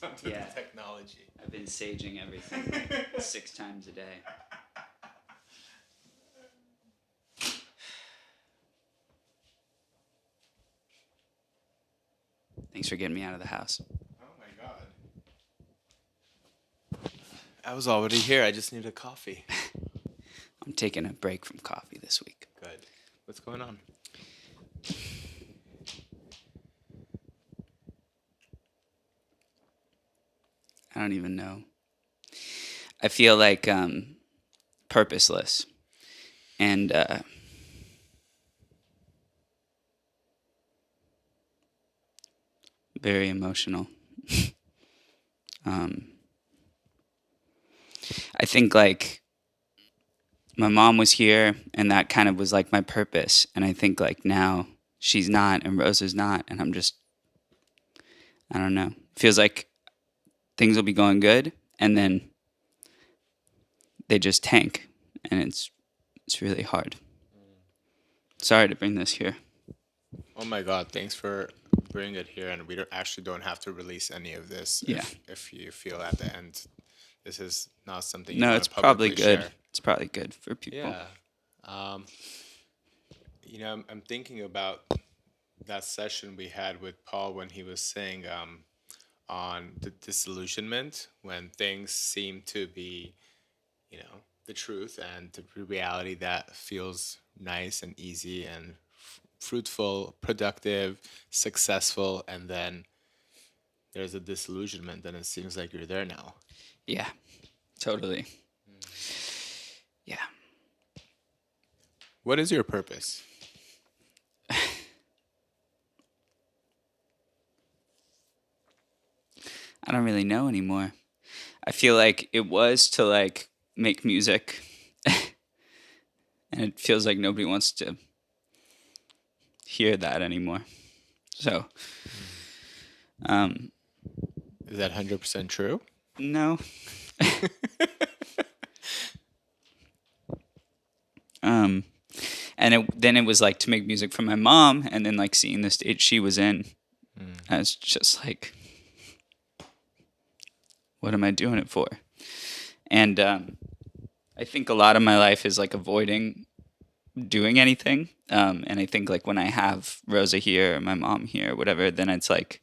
onto the technology. I've been saging everything like 6 times a day. Thanks for getting me out of the house. Oh my god. I was already here. I just need a coffee. I'm taking a break from coffee this week. Good. What's going on? I don't even know. I feel like purposeless. And very emotional. I think like my mom was here and that kind of was like my purpose. And I think like now she's not and Rosa's not. And I'm just, I don't know. Feels like things will be going good and then they just tank and it's really hard. Sorry to bring this here. Oh my god, thanks for bringing it here. And we don't have to release any of this if you feel at the end this is not something you want it's to probably publicly good. share. It's probably good for people. Yeah. I'm thinking about that session we had with Paul when he was saying on the disillusionment, when things seem to be, the truth and the reality that feels nice and easy and fruitful, productive, successful, and then there's a disillusionment and it seems like you're there now. Yeah, totally. Yeah. What is your purpose? I don't really know anymore. I feel like it was to like make music and it feels like nobody wants to hear that anymore. So, is that 100% true? No. And then it was like to make music for my mom and then like seeing the stage she was in. I was just like, what am I doing it for? And I think a lot of my life is like avoiding doing anything. And I think like when I have Rosa here or my mom here or whatever, then it's like,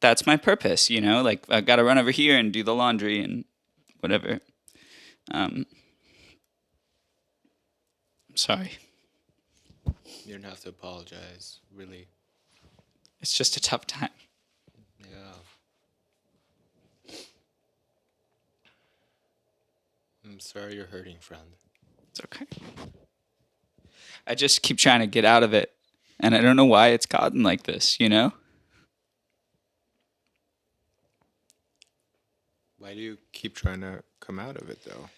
that's my purpose, like I got to run over here and do the laundry and whatever. I'm sorry. You don't have to apologize, really. It's just a tough time. Yeah. I'm sorry you're hurting, friend. It's okay. I just keep trying to get out of it. And I don't know why it's gotten like this, Why do you keep trying to come out of it, though?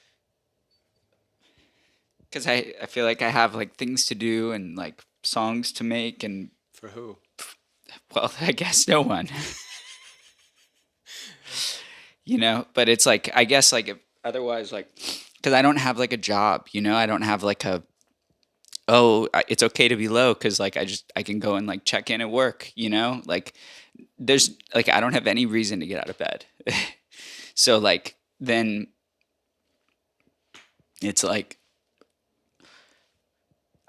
Because I feel like I have like things to do and like songs to make and... For who? Well, I guess no one. But it's like, I guess like if, otherwise like, because I don't have like a job, I don't have like it's okay to be low because like I can go and like check in at work, like there's like I don't have any reason to get out of bed. So like then it's like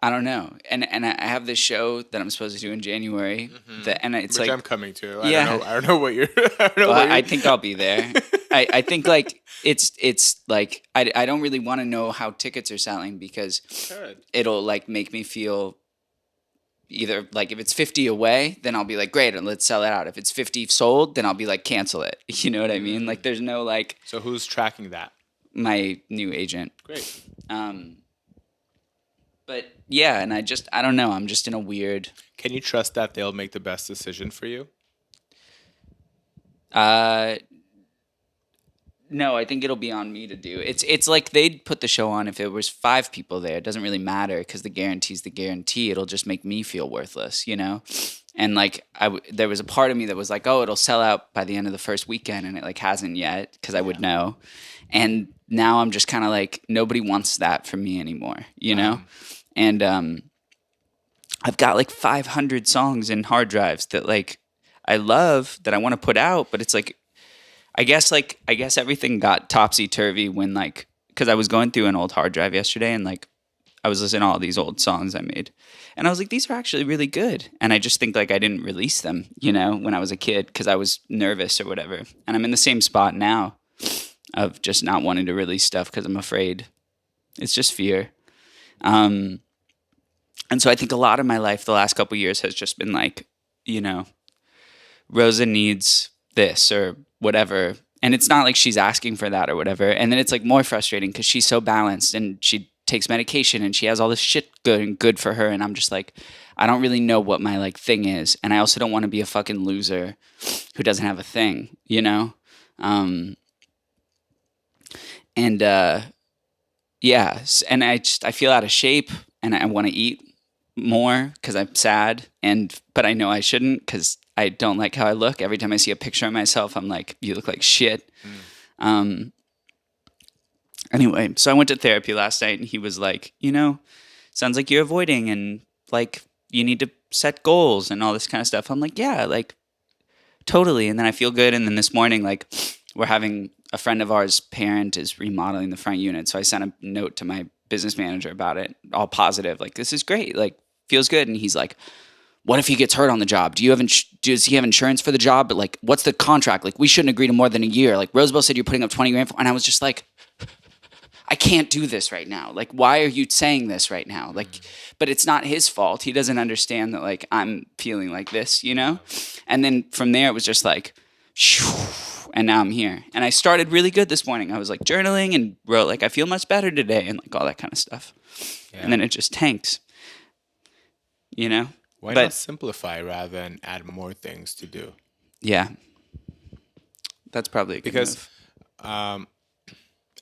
I don't know, and I have this show that I'm supposed to do in January, and it's Which like I'm coming to. I don't know what you're. I think I'll be there. I think like it's like I don't really want to know how tickets are selling because it'll like make me feel either like if it's 50 away, then I'll be like great, and let's sell it out. If it's 50 sold, then I'll be like cancel it. You know what I mean? Like there's no like. So who's tracking that? My new agent. Great. But yeah, and I don't know. I'm just in a weird. Can you trust that they'll make the best decision for you? No, I think it'll be on me to do. It's like they'd put the show on if it was 5 people there. It doesn't really matter because the guarantee's the guarantee. It'll just make me feel worthless, And like there was a part of me that was like, oh, it'll sell out by the end of the first weekend, and it like hasn't yet because I would know. And now I'm just kind of like nobody wants that from me anymore, And I've got like 500 songs in hard drives that like I love that I want to put out, but it's like I guess everything got topsy turvy when like because I was going through an old hard drive yesterday and like I was listening to all these old songs I made, and I was like, these are actually really good. And I just think like I didn't release them, you know, when I was a kid because I was nervous or whatever. And I'm in the same spot now of just not wanting to release stuff because I'm afraid. It's just fear. Um, and so I think a lot of my life the last couple years has just been like, you know, Rosa needs this or whatever. And it's not like she's asking for that or whatever. And then it's like more frustrating because she's so balanced and she takes medication and she has all this shit good for her. And I'm just like, I don't really know what my like thing is. And I also don't want to be a fucking loser who doesn't have a thing, you know? Um, and yeah, and I feel out of shape and I want to eat more because I'm sad but I know I shouldn't because I don't like how I look. Every time I see a picture of myself, I'm like, you look like shit. Um, anyway, so I went to therapy last night and he was like, you know, sounds like you're avoiding and like you need to set goals and all this kind of stuff. I'm like, yeah, like totally. And then I feel good. And then this morning, like we're having a friend of ours' parent is remodeling the front unit. So I sent a note to my business manager about it, all positive. Like, this is great. Like, feels good. And he's like, what if he gets hurt on the job? Does he have insurance for the job? But like, what's the contract? Like, we shouldn't agree to more than a year. Like, Rosebell said you're putting up 20 grand. And I was just like, I can't do this right now. Like, why are you saying this right now? Like, but it's not his fault. He doesn't understand that like I'm feeling like this, you know? And then from there, it was just like, shoo, and now I'm here. And I started really good this morning. I was like journaling and wrote like, I feel much better today and like all that kind of stuff. Yeah. And then it just tanked, you know? Why not simplify rather than add more things to do? Yeah. That's probably a good Because move.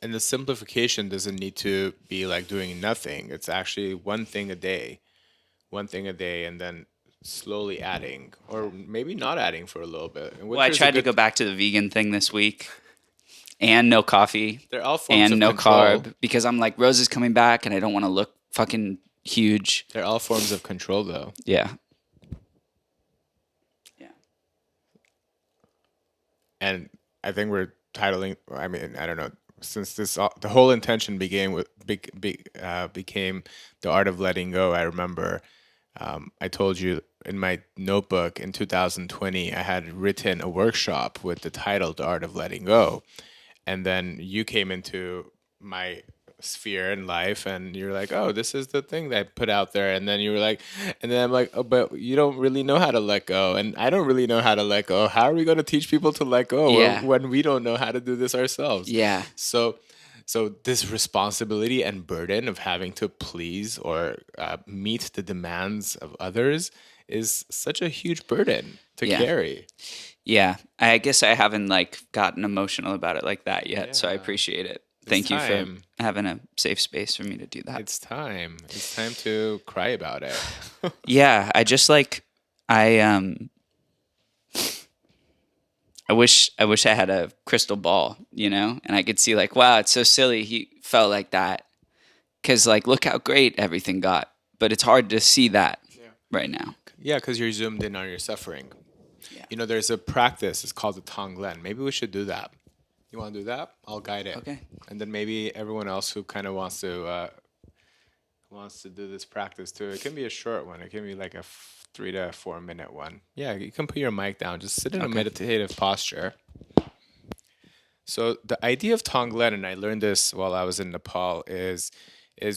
and the simplification doesn't need to be like doing nothing. It's actually one thing a day, and then slowly adding, or maybe not adding for a little bit. And Well, I tried to go back to the vegan thing this week and no coffee They're all forms and of no control. carb because I'm like, Rose is coming back and I don't want to look fucking huge. They're all forms of control, though. Yeah. Yeah. And I think we're titling. I mean, I don't know. Since the whole intention became the art of letting go. I remember I told you in my notebook in 2020 I had written a workshop with the title "The Art of Letting Go," and then you came into my sphere in life and you're like, oh, this is the thing that I put out there. And then you were like, and then I'm like, oh, but you don't really know how to let go, and I don't really know how to let go. How are we going to teach people to let go when we don't know how to do this ourselves? Yeah. So this responsibility and burden of having to please or meet the demands of others is such a huge burden to carry. Yeah. I guess I haven't like gotten emotional about it like that yet. So I appreciate it. Thank you for having a safe space for me to do that. It's time. It's time to cry about it. Yeah. I just like, I wish I had a crystal ball, you know, and I could see like, wow, it's so silly he felt like that. Cause like, look how great everything got, but it's hard to see that right now. Yeah. Cause you're zoomed in on your suffering. Yeah. You know, there's a practice. It's called the Tonglen. Maybe we should do that. You want to do that? I'll guide it. Okay. And then maybe everyone else who kind of wants to do this practice too. It can be a short one. It can be like a 3 to 4 minute one. Yeah, you can put your mic down. Just sit in a meditative posture. So the idea of Tonglen, and I learned this while I was in Nepal, is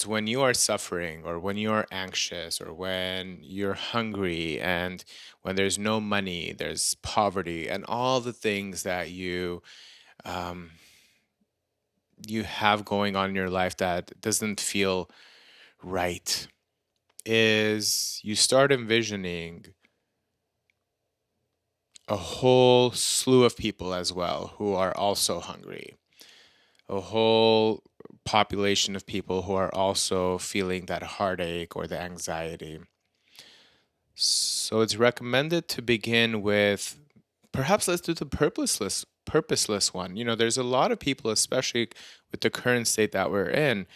when you are suffering or when you are anxious or when you're hungry and when there's no money, there's poverty and all the things that you have going on in your life that doesn't feel right, is you start envisioning a whole slew of people as well who are also hungry, a whole population of people who are also feeling that heartache or the anxiety. So it's recommended to begin with, perhaps let's do the purposeless one. You know, there's a lot of people, especially with the current state that we're in,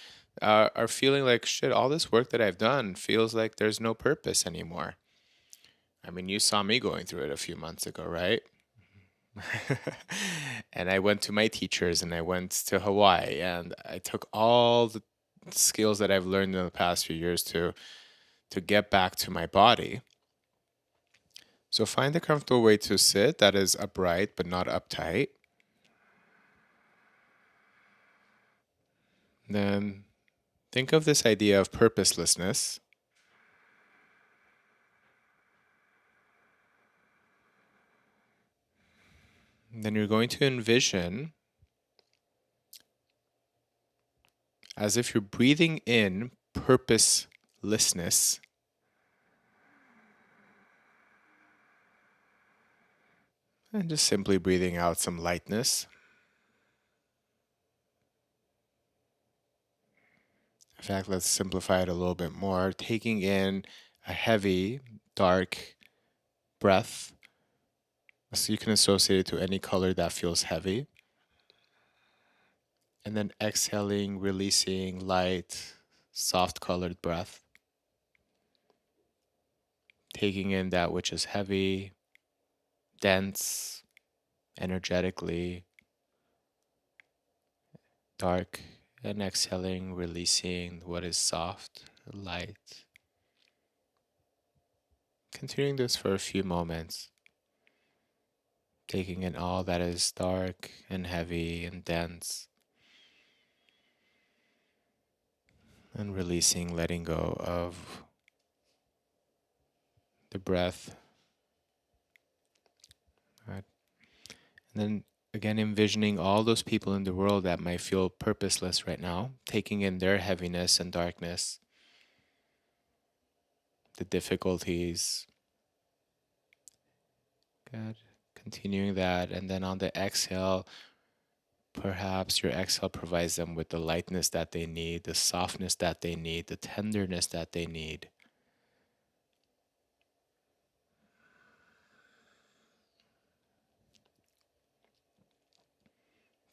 are feeling like, shit, all this work that I've done feels like there's no purpose anymore. I mean, you saw me going through it a few months ago, right? And I went to my teachers and I went to Hawaii and I took all the skills that I've learned in the past few years to get back to my body. So find a comfortable way to sit that is upright but not uptight. Then think of this idea of purposelessness. Then you're going to envision as if you're breathing in purposelessness and just simply breathing out some lightness. In fact, let's simplify it a little bit more. Taking in a heavy, dark breath. So you can associate it to any color that feels heavy. And then exhaling, releasing light, soft colored breath. Taking in that which is heavy, dense, energetically, dark, and exhaling, releasing what is soft, light. Continuing this for a few moments. Taking in all that is dark and heavy and dense. And releasing, letting go of the breath. Right. And then again, envisioning all those people in the world that might feel purposeless right now, taking in their heaviness and darkness, the difficulties. Good. Continuing that. And then on the exhale, perhaps your exhale provides them with the lightness that they need, the softness that they need, the tenderness that they need.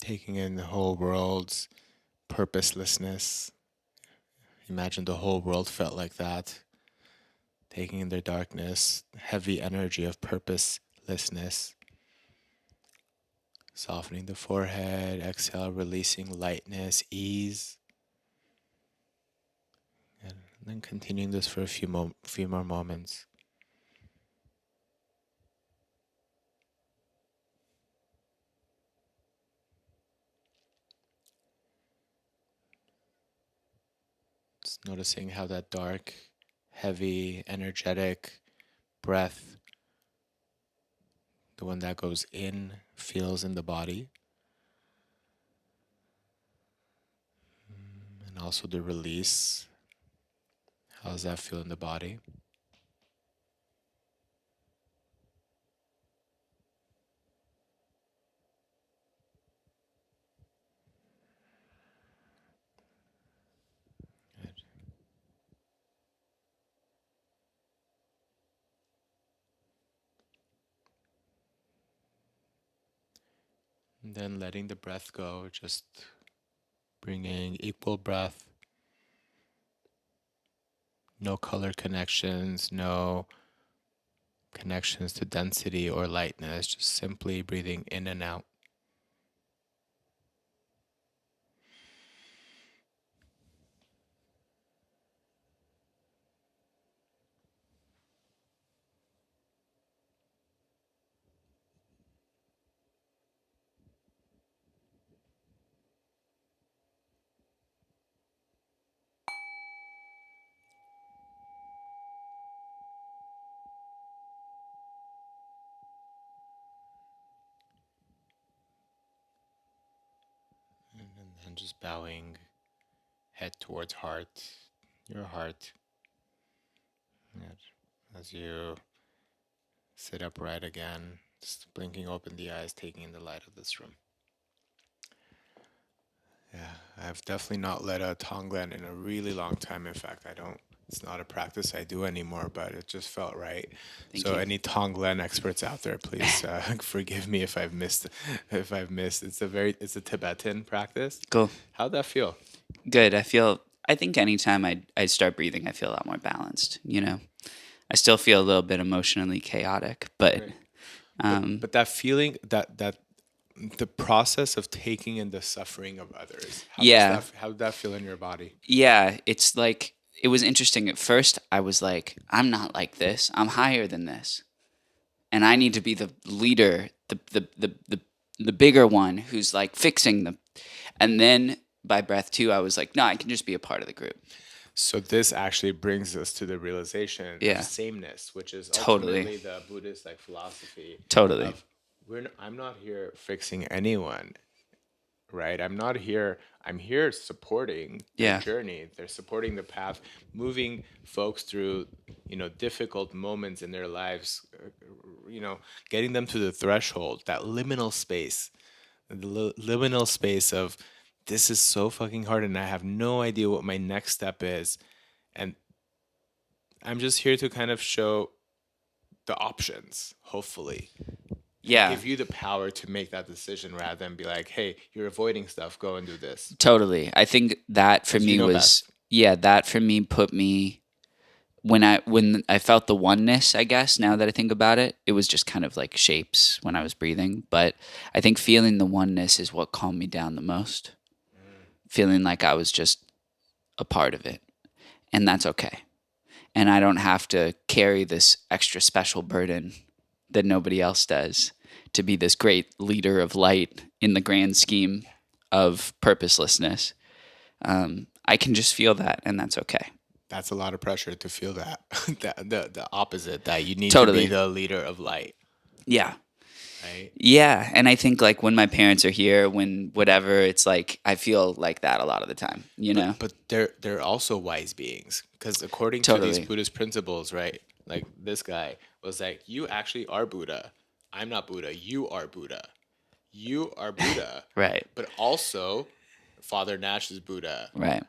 Taking in the whole world's purposelessness. Imagine the whole world felt like that. Taking in their darkness, heavy energy of purposelessness. Softening the forehead, exhale, releasing lightness, ease. And then continuing this for a few more moments. Just noticing how that dark, heavy, energetic breath, the one that goes in, feels in the body. And also the release. How does that feel in the body? Good. And then letting the breath go, just bringing equal breath. No color connections, no connections to density or lightness, just simply breathing in and out. And then just bowing head towards heart, your heart. Good. As you sit upright again, just blinking open the eyes, taking in the light of this room. Yeah, I've definitely not led a Tonglen in a really long time. In fact, it's not a practice I do anymore, but it just felt right. Thank So you. any Tonglen experts out there, please forgive me if I've missed. It's a Tibetan practice. Cool. How'd that feel? Good. I think anytime I start breathing, I feel a lot more balanced, you know? I still feel a little bit emotionally chaotic, but Great. But that feeling, that the process of taking in the suffering of others, Yeah. how did that feel in your body? Yeah, it's like it was interesting. At first, I was like, I'm not like this. I'm higher than this, and I need to be the leader, the bigger one who's like fixing them. And then by breath two, I was like, no, I can just be a part of the group. So this actually brings us to the realization Yeah. of sameness, which is Totally. ultimately the Buddhist like philosophy. Totally. Of I'm not here fixing anyone, right? I'm here supporting their Yeah. journey. They're supporting the path, moving folks through, difficult moments in their lives, getting them to the threshold, that liminal space, the liminal space of this is so fucking hard and I have no idea what my next step is. And I'm just here to kind of show the options, hopefully. Yeah. Give you the power to make that decision rather than be like, hey, you're avoiding stuff, go and do this. Totally. I think that for me was best. yeah, that for me put me when I felt the oneness, I guess, now that I think about it, it was just kind of like shapes when I was breathing. But I think feeling the oneness is what calmed me down the most. Feeling like I was just a part of it. And that's okay. And I don't have to carry this extra special burden that nobody else does to be this great leader of light in the grand scheme of purposelessness. I can just feel that, and that's okay. That's a lot of pressure to feel that. the opposite, that you need Totally. to be the leader of light. Yeah. Right? Yeah. And I think like when my parents are here, when whatever, it's like I feel like that a lot of the time, you know? But they're also wise beings. Because according to Totally. these Buddhist principles, right? Like this guy was like, you actually are Buddha. I'm not Buddha. You are Buddha. You are Buddha. Right. But also, Father Nash is Buddha. Right.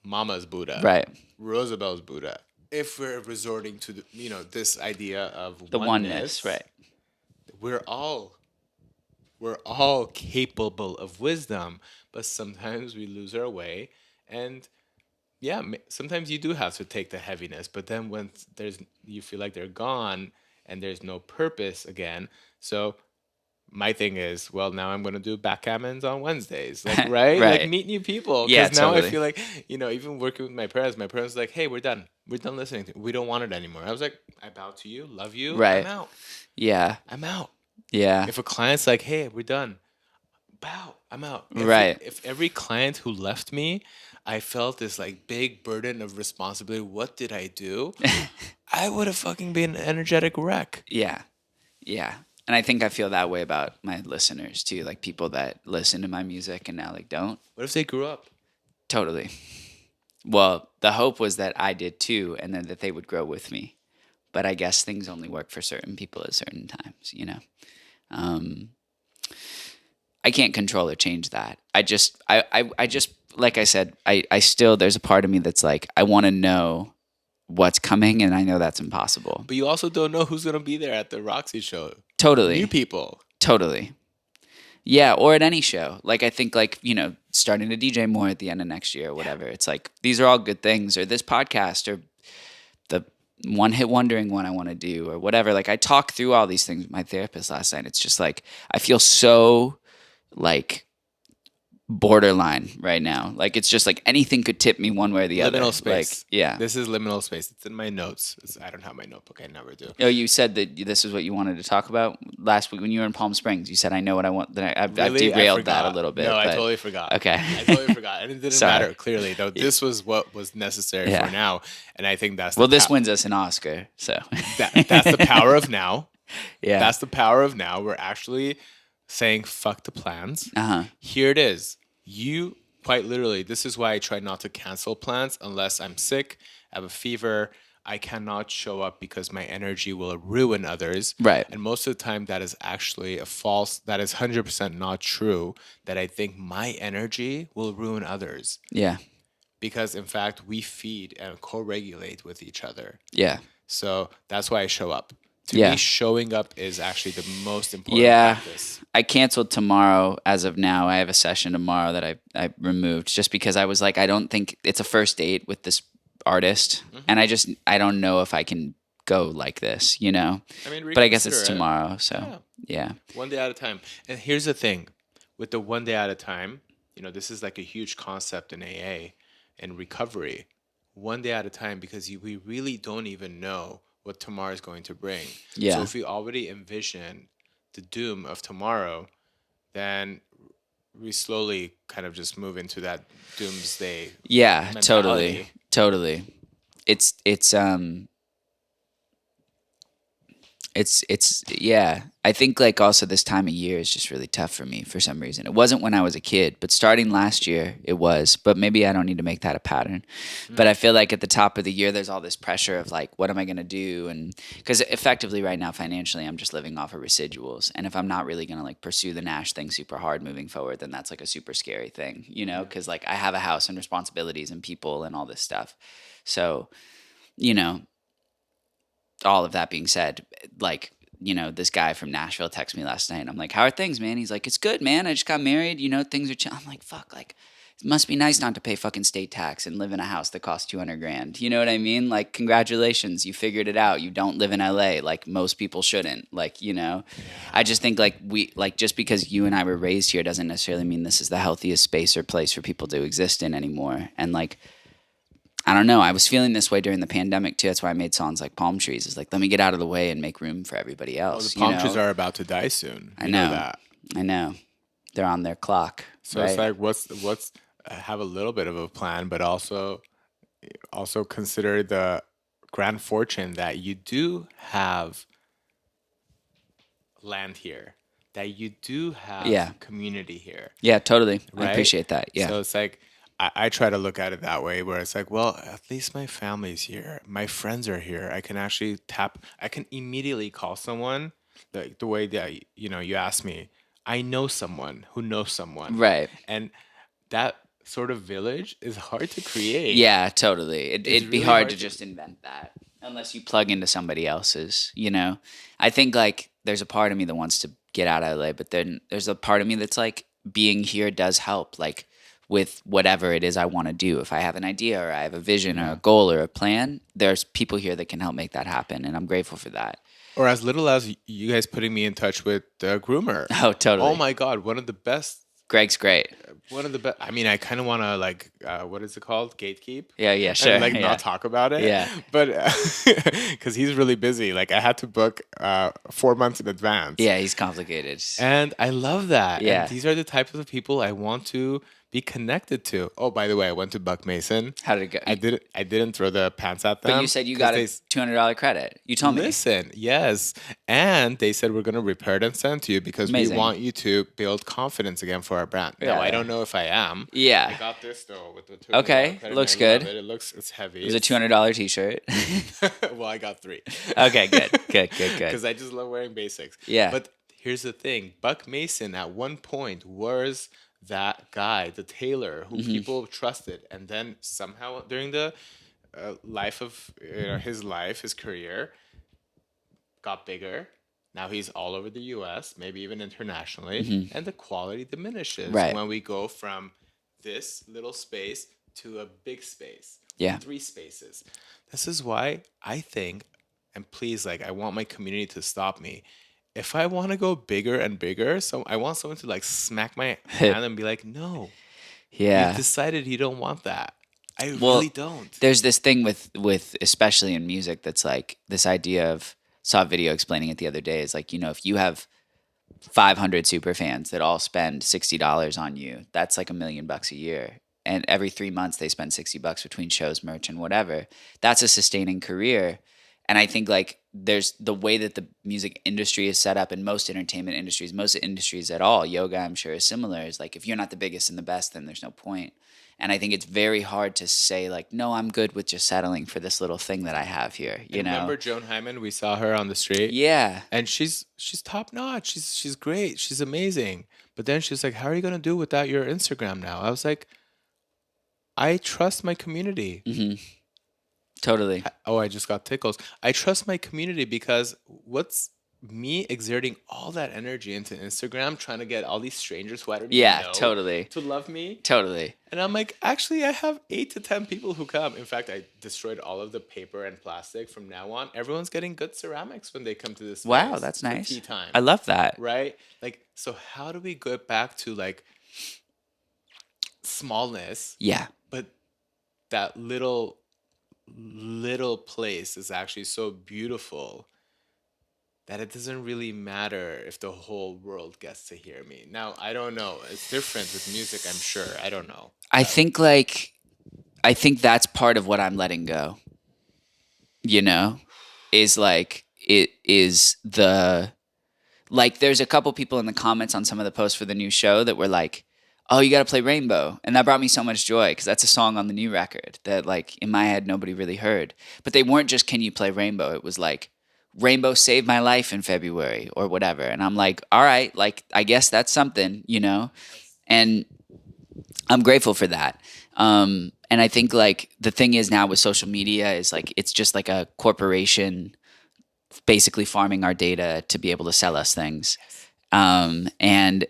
Mama's Buddha. Right. Roosevelt's Buddha. If we're resorting to this idea of The oneness, right. we're all capable of wisdom, but sometimes we lose our way, and yeah, sometimes you do have to take the heaviness. But then when you feel like they're gone and there's no purpose again, so. My thing is, well, now I'm going to do backgammons on Wednesdays, like, right? Right. Like, meet new people. Yeah, Because now totally. I feel like, even working with my parents are like, hey, we're done. We're done listening. We don't want it anymore. I was like, I bow to you, love you. Right. I'm out. Yeah. I'm out. Yeah. If a client's like, hey, we're done, bow, I'm out. Right. If every client who left me, I felt this like big burden of responsibility, what did I do? I would have fucking been an energetic wreck. Yeah. Yeah. And I think I feel that way about my listeners too, like people that listen to my music and now like don't. What if they grew up? Totally. Well, the hope was that I did too, and then that they would grow with me. But I guess things only work for certain people at certain times, you know. I can't control or change that. I just like I said, I still there's a part of me that's like I want to know what's coming, and I know that's impossible. But you also don't know who's gonna be there at the Roxy show. Totally. New people. Totally. Yeah, or at any show. Like I think like, starting to DJ more at the end of next year or whatever. It's like these are all good things, or this podcast, or the one hit wondering one I want to do, or whatever. Like I talked through all these things with my therapist last night. It's just like I feel so like borderline right now. Like it's just like anything could tip me one way or the other. Liminal space. Like, yeah. This is liminal space. It's in my notes. I don't have my notebook. I never do. Oh, you said that this is what you wanted to talk about last week when you were in Palm Springs. You said, I know what I want. Then I've Really? derailed that a little bit. No, I but- totally forgot. Okay. I totally forgot. And it didn't Sorry. matter, clearly, though. This was what was necessary Yeah. for now. And I think that's Well, this wins us an Oscar, so. that's the power of now. Yeah. That's the power of now. We're actually saying, fuck the plans. Uh-huh. Here it is. You, quite literally, this is why I try not to cancel plans unless I'm sick, I have a fever, I cannot show up because my energy will ruin others. Right. And most of the time, that is actually that is 100% not true, that I think my energy will ruin others. Yeah. Because, in fact, we feed and co-regulate with each other. Yeah. So that's why I show up. To Yeah. me, showing up is actually the most important Yeah. practice. I canceled tomorrow as of now. I have a session tomorrow that I removed just because I was like, I don't think it's a first date with this artist. Mm-hmm. And I don't know if I can go like this, you know. I mean, But I guess it's reconsider it. tomorrow, so Yeah. yeah. One day at a time. And here's the thing with the one day at a time, this is like a huge concept in AA and recovery. One day at a time, because we really don't even know what tomorrow is going to bring. So Yeah. if we already envision the doom of tomorrow, then we slowly kind of just move into that doomsday Yeah, mentality. totally. It's yeah. I think like also this time of year is just really tough for me for some reason. It wasn't when I was a kid, but starting last year it was. But maybe I don't need to make that a pattern. But I feel like at the top of the year there's all this pressure of like what am I going to do, and cuz effectively right now financially I'm just living off of residuals, and if I'm not really going to like pursue the Nash thing super hard moving forward, then that's like a super scary thing, you know, cuz like I have a house and responsibilities and people and all this stuff. So, you know, all of that being said, like, this guy from Nashville texted me last night and I'm like, how are things, man? He's like, it's good, man. I just got married. Things are chill. I'm like, fuck, like, it must be nice not to pay fucking state tax and live in a house that costs 200 grand. You know what I mean? Like, congratulations. You figured it out. You don't live in LA like most people shouldn't. Like, I just think just because you and I were raised here doesn't necessarily mean this is the healthiest space or place for people to exist in anymore. And like, I don't know. I was feeling this way during the pandemic too. That's why I made songs like Palm Trees. It's like, let me get out of the way and make room for everybody Well, else. the palm trees are about to die soon. I You know know. that. I know. They're on their clock. So right? it's like, what's have a little bit of a plan, but also consider the grand fortune that you do have land here, that you do have Yeah. community here, Yeah, totally. I right? appreciate that. Yeah. So it's like I try to look at it that way, where it's like, well, at least my family's here, my friends are here. I can actually I can immediately call someone, the way that you asked me. I know someone who knows someone, Right. and that sort of village is hard to create. Yeah, totally. It'd be really hard hard to to- just invent that unless you plug into somebody else's. I think like there's a part of me that wants to get out of LA, but then there's a part of me that's like being here does help, like with whatever it is I want to do. If I have an idea or I have a vision or a goal or a plan, there's people here that can help make that happen, and I'm grateful for that. Or as little as you guys putting me in touch with the groomer. Oh, totally. Oh my God, one of the best. Greg's great. One of the best. I mean, I kind of want to like, what is it called? Gatekeep? Yeah, sure. And like yeah. not talk about it. Yeah. But because he's really busy. Like I had to book 4 months in advance. Yeah, he's complicated. And I love that. Yeah. And these are the types of people I want to be connected to. Oh, by the way, I went to Buck Mason. How did it go? I didn't throw the pants at them. But you said you got a $200 credit. You told me. Listen, yes. And they said we're going to repair it and send to you because Amazing. we want you to build confidence again for our brand. Yeah. No, I don't know if I am. Yeah. I got this though with the $200 Okay, credit, looks and I love good. It's heavy. It was a $200 t-shirt. Well, I got 3. Okay, good. Because I just love wearing basics. Yeah. But here's the thing. Buck Mason at one point was that guy, the tailor who people trusted. And then somehow during the life of his career, got bigger. Now he's all over the U.S., maybe even internationally, and the quality diminishes Right. when we go from this little space to a big space. Yeah. 3 spaces. This is why I think, and please, like, I want my community to stop me. If I want to go bigger and bigger, so I want someone to like smack my hand and be like, "No, Yeah. you decided you don't want that." I Well, really don't. There's this thing with especially in music that's like this idea of, saw a video explaining it the other day, is like, if you have 500 super fans that all spend $60 on you, that's like $1 million a year. And every 3 months they spend $60 between shows, merch, and whatever. That's a sustaining career. And I think like there's the way that the music industry is set up in most entertainment industries, most industries at all, yoga I'm sure is similar, is like if you're not the biggest and the best, then there's no point. And I think it's very hard to say like, no, I'm good with just settling for this little thing that I have here. You know? Remember Joan Hyman? We saw her on the street. Yeah. And she's top notch. She's great. She's amazing. But then she's like, "How are you gonna do without your Instagram now?" I was like, I trust my community. Totally. Oh, I just got tickles. I trust my community because what's me exerting all that energy into Instagram, trying to get all these strangers who I don't even Yeah, know totally. to love me. Totally. And I'm like, actually, I have 8 to 10 people who come. In fact, I destroyed all of the paper and plastic. From now on, everyone's getting good ceramics when they come to this Wow, space that's for nice. tea time. I love that. Right? Like, so how do we get back to like smallness, Yeah. but that little place is actually so beautiful that it doesn't really matter if the whole world gets to hear me. Now, I don't know. It's different with music, I'm sure. I don't know. I think like I think that's part of what I'm letting go. You know, is like it is the like there's a couple people in the comments on some of the posts for the new show that were like, "Oh, you got to play Rainbow." And that brought me so much joy cuz that's a song on the new record that like in my head nobody really heard. But they weren't just "Can you play Rainbow?" It was like Rainbow saved my life in February or whatever. And I'm like, "All right, like I guess that's something, you know?" And I'm grateful for that. And I think like the thing is now with social media is like it's just like a corporation basically farming our data to be able to sell us things. And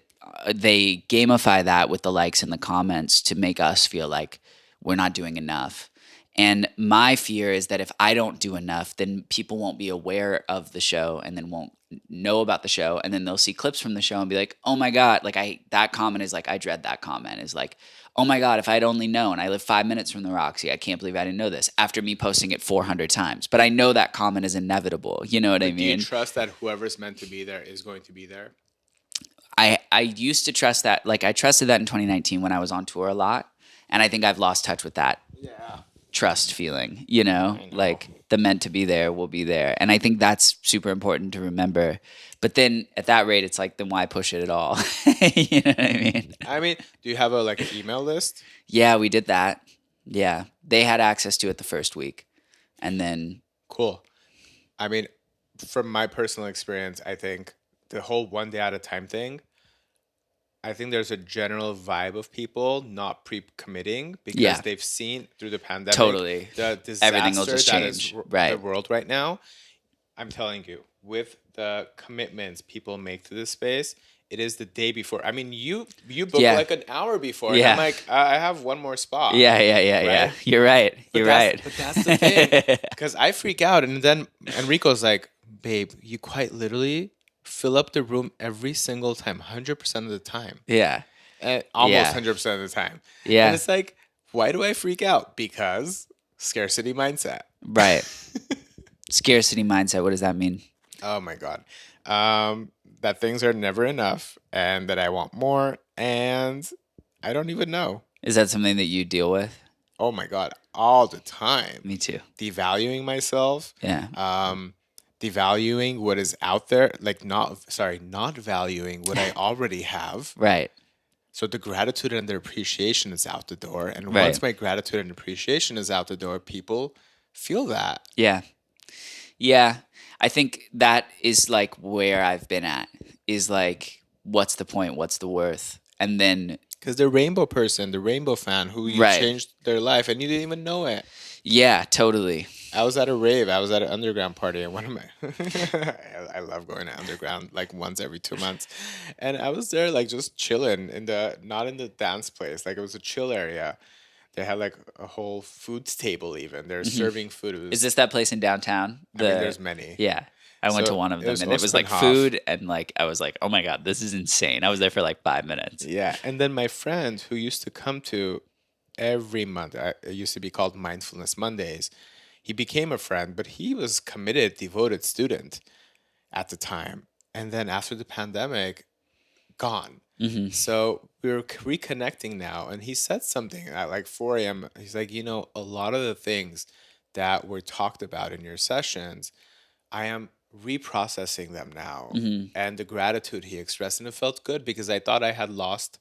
they gamify that with the likes and the comments to make us feel like we're not doing enough. And my fear is that if I don't do enough, then people won't be aware of the show and then won't know about the show. And then they'll see clips from the show and be like, oh my God, like that comment is like, I dread that comment is like, oh my God, if I'd only known, I live 5 minutes from the Roxy. I can't believe I didn't know this after me posting it 400 times. But I know that comment is inevitable. You know what I But do you mean? trust that whoever's meant to be there is going to be there? I used to trust that. Like I trusted that in 2019 when I was on tour a lot. And I think I've lost touch with that Yeah. trust feeling, you know, I know. like the meant to be there will be there. And I think that's super important to remember. But then at that rate, it's like, then why push it at all? You know what I mean? I mean, do you have a like an email list? Yeah, we did that. Yeah. They had access to it the first week. And then, Cool. I mean, from my personal experience, I think the whole 1 day at a time thing, I think there's a general vibe of people not pre-committing because yeah, they've seen through the pandemic totally. the Everything will disaster just that is change. the Right. world right now. I'm telling you, with the commitments people make to this space, it is the day before. I mean, you book Yeah. like an hour before, and I'm Yeah. like, I have one more spot. Yeah. Right? You're right. But You're that's right. but that's the thing, because I freak out, and then Enrico's like, "Babe, you quite literally fill up the room every single time, 100% of the time, Yeah. and almost Yeah. 100% of the time." And Yeah. it's like, why do I freak out? Because scarcity mindset. Right. Scarcity mindset. What does that mean? Oh my God. That things are never enough and that I want more and I don't even know. Is that something that you deal with? Oh my God. All the time. Me too. Devaluing myself, Yeah. devaluing what is out there, like not valuing what I already have. Right. So the gratitude and the appreciation is out the door. And Right. once my gratitude and appreciation is out the door, people feel that. Yeah. Yeah. I think that is like where I've been at is like, what's the point? What's the worth? And then, Because the rainbow person, the rainbow fan who you Right. changed their life and you didn't even know it. yeah, totally. I was at a rave. I was at an underground party, and one of my I love going to underground like once every 2 months, and I was there like just chilling in the not in the dance place, like it was a chill area. They had like a whole foods table even. They're serving food. It was, Is this that place in downtown? I mean, there's many. Yeah. I went to So one of it them was and it was like Ospenhof. food and like I was like, oh my God, this is insane. I was there for like 5 minutes. Yeah, and then my friend who used to come to every month, it used to be called Mindfulness Mondays. He became a friend, but he was committed, devoted student at the time. And then after the pandemic, gone. So we're reconnecting now. And he said something at like 4 a.m. He's like, a lot of the things that were talked about in your sessions, I am reprocessing them now. And the gratitude he expressed, and it felt good because I thought I had lost,